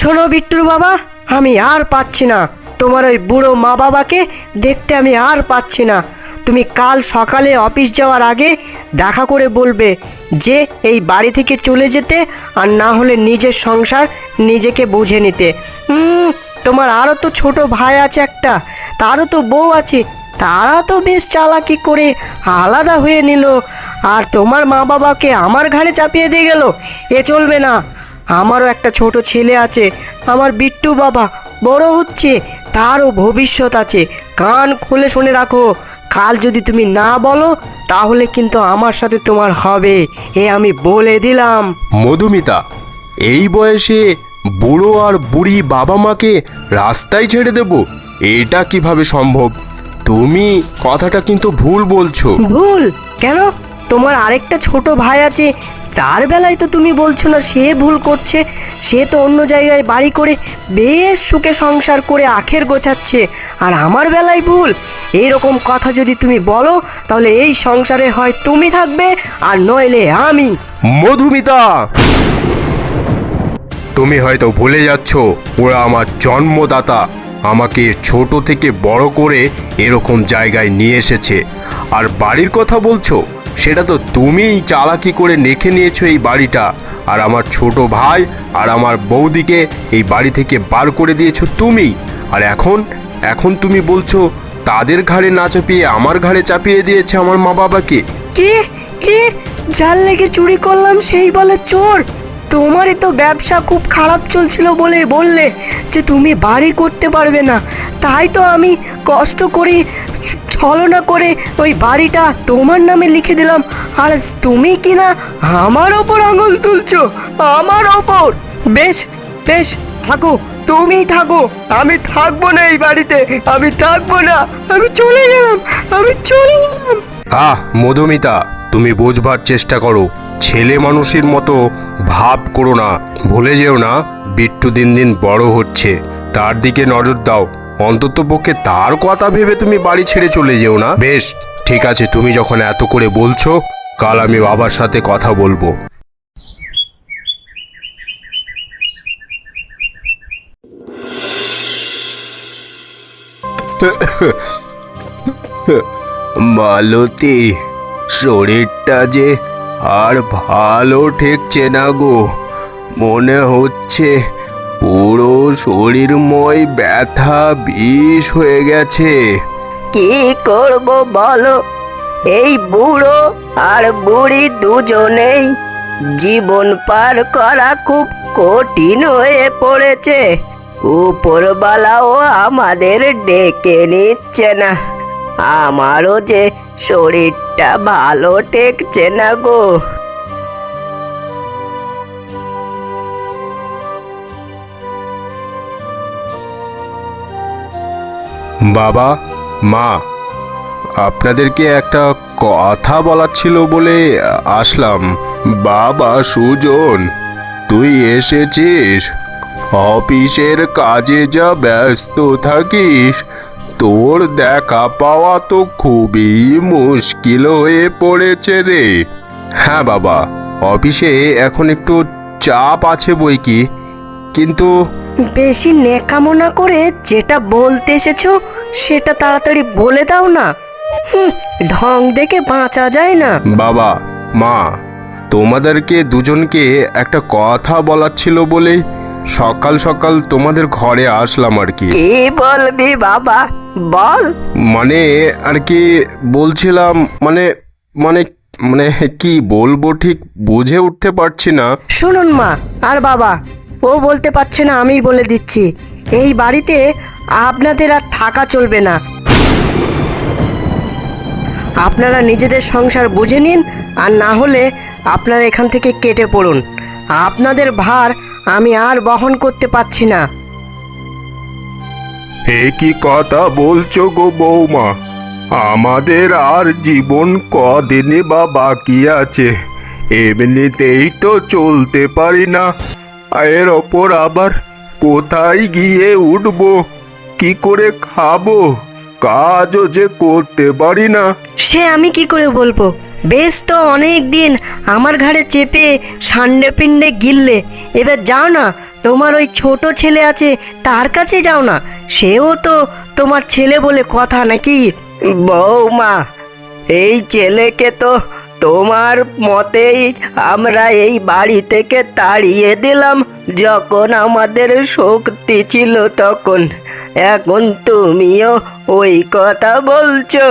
শোনো বিট্টুর বাবা, আমি আর পাচ্ছি না তোমার ওই বুড়ো মা বাবাকে দেখতে, আমি আর পাচ্ছি না। তুমি কাল সকালে অফিস যাওয়ার আগে দেখা করে বলবে যে এই বাড়ি থেকে চলে যেতে, আর না হলে নিজের সংসার নিজেকে বুঝে নিতে। তোমার আরও তো ছোট ভাই আছে একটা, তারও তো বউ আছে, তারা তো বেশ চালাকি করে আলাদা হয়ে নিল, আর তোমার মা বাবাকে আমার ঘাড়ে চাপিয়ে দিয়ে গেল। এ চলবে না। আমারও একটা ছোট ছেলে আছে, আমার বিট্টু বাবা বড় হচ্ছে, তারও ভবিষ্যৎ আছে। কান খুলে শুনে রাখো, কাল যদি তুমি না বলো তাহলে কিন্তু আমার সাথে তোমার হবে, এ আমি বলে দিলাম। মধুমিতা, এই বয়সে বুড়ো আর বুড়ি বাবা মাকে রাস্তায় ছেড়ে দেব, এটা কিভাবে সম্ভব? তুমি কথাটা কিন্তু ভুল বলছো। ভুল কেন? তোমার আরেকটা ছোট ভাই আছে, তার বেলায় তো তুমি বলছো না সে ভুল করছে? সে তো অন্য জায়গায় বাড়ি করে বেশ সুখে সংসার করে আখের গোছাচ্ছে, আর আমার বেলায় ভুল? এইরকম কথা যদি তুমি বলো তাহলে এই সংসারে হয় তুমি থাকবে আর নইলে আমি। মধুমিতা, তুমি হয়তো ভুলে যাচ্ছ ওরা আমার জন্মদাতা, আমাকে ছোট থেকে বড় করে এরকম জায়গায় নিয়ে এসেছে। আর বাড়ির কথা বলছো, সেটা তো তুমিই চালাকি করে নেখে নিয়েছো এই বাড়িটা, আর আমার ছোট ভাই আর আমার বৌদিকে এই বাড়ি থেকে বার করে দিয়েছো তুমি। আর এখন তুমি বলছো তাদের ঘাড়ে না চাপিয়ে আমার ঘাড়ে চাপিয়ে দিয়েছে আমার মা বাবাকে। কে কে যার লেগে চুরি করলাম সেই বলে চোর? তোমারই তো ব্যবসা খুব খারাপ চলছিল বলে বললে যে তুমি বাড়ি করতে পারবে না, তাই তো আমি কষ্ট করে ছলনা করে ওই বাড়িটা তোমার নামে লিখে দিলাম, আর তুমি কি না আমার ওপর আঙুল তুলছো, আমার ওপর। বেশ বেশ, থাকো, তুমি থাকো, আমি থাকবো না এই বাড়িতে, আমি থাকবো না, আমি চলে গেলাম, আমি চলে গেলাম। মধুমিতা, তুমি বোঝবার চেষ্টা করো, ছেলে মানুষের মতো ভাব করো না। ভুলে যেও না বিট্টু দিন দিন বড় হচ্ছে, তার দিকে নজর দাও। অন্তত পক্ষে তার কথা ভেবে তুমি বাড়ি ছেড়ে চলে যেও না। বেশ, ঠিক আছে, তুমি যখন এত করে বলছো, কাল আমি বাবার সাথে কথা বলবো। মালতী, শরীরটা যে আর ভালো ঠেকছে না গো, মনে হচ্ছে পুরো শরীরময় ব্যথা বিষ হয়ে গেছে। কি করব বলো, এই বুড়ো আর বুড়ি দুজনেই জীবন পার করা খুব কঠিন হয়ে পড়েছে। উপরবালাও আমাদের ডেকে নিচ্ছে না, আমারও যে শরীরটা ভালো ঠেকছে না গো। বাবা, মা, আপনাদেরকে একটা কথা বলার ছিল বলে আসলাম। বাবা সুজন, তুই এসেছিস? অফিসের কাজে যা ব্যস্ত থাকিস, তোর দেখা পাওয়া তো খুবই মুশকিল হয়ে পড়েছে রে। হ্যাঁ বাবা, অফিসে এখন একটু চাপ আছে বই কি, কিন্তু বেশি নেকামো না করে যেটা বলতে এসেছো সেটা তাড়াতাড়ি বলে দাও না। ঢং দেখে বাঁচা যায় না। বাবা, মা, তোমাদেরকে দুজনকে একটা কথা বলার ছিল বলেই সকাল সকাল তোমাদের ঘরে আসলাম আর কি। কি বলবি বাবা, বল। মানে আর কি বলছিলাম, মানে মানে মানে কি বলবো ঠিক বুঝে উঠতে পারছি না। শুনুন মা আর বাবা, ও বলতে পারছে না, আমি বলে দিচ্ছি। এই বাড়িতে আপনাদের আর থাকা চলবে না। আপনারা নিজেদের সংসার বুঝে নিন, আর না হলে আপনারা এখান থেকে কেটে পড়ুন। আপনাদের ভার আমি আর বহন করতে পারছি না। এ কি কথা বলছো গো বৌমা? আমাদের আর জীবন কদিনে বা বাকি আছে, এমনিতেই তো চলতে পারি না, এর ওপর আবার কোথায় গিয়ে উঠবো, কি করে খাবো, কাজও যে করতে পারি না। সে আমি কি করে বলবো? বেশ তো অনেক দিন আমার ঘাড়ে চেপে সান্ডে পিণ্ডে গিললে, এবার যাও না, তোমার ওই ছোট ছেলে আছে তার কাছে যাও না, সেও তো তোমার ছেলে বলে কথা নাকি? বৌমা, এই ছেলেকে তো তোমার মতেই আমরা এই বাড়ি থেকে তাড়িয়ে দিলাম যখন আমাদের শক্তি ছিল তখন, এখন তুমিও ওই কথা বলছো?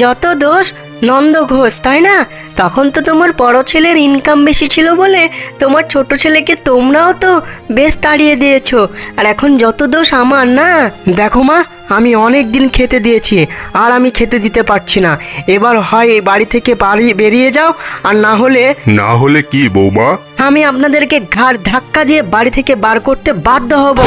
যত দোষ নন্দ ঘোষ, তাই না? তখন তো তোমার বড় ছেলের ইনকাম বেশি ছিল বলে তোমার ছোট ছেলেকে তোমরাও তো বেশ তাড়িয়ে দিয়েছো, আর এখন যত দোষ আমার, না? দেখো মা, আমি অনেক দিন খেতে দিয়েছি, আর আমি খেতে দিতে পারছি না। এবার হয় এই বাড়ি থেকে বেরিয়ে যাও, আর না হলে না হলে কি বৌমা? আমি আপনাদেরকে ঘাড় ধাক্কা দিয়ে বাড়ি থেকে বার করতে বাধ্য হব।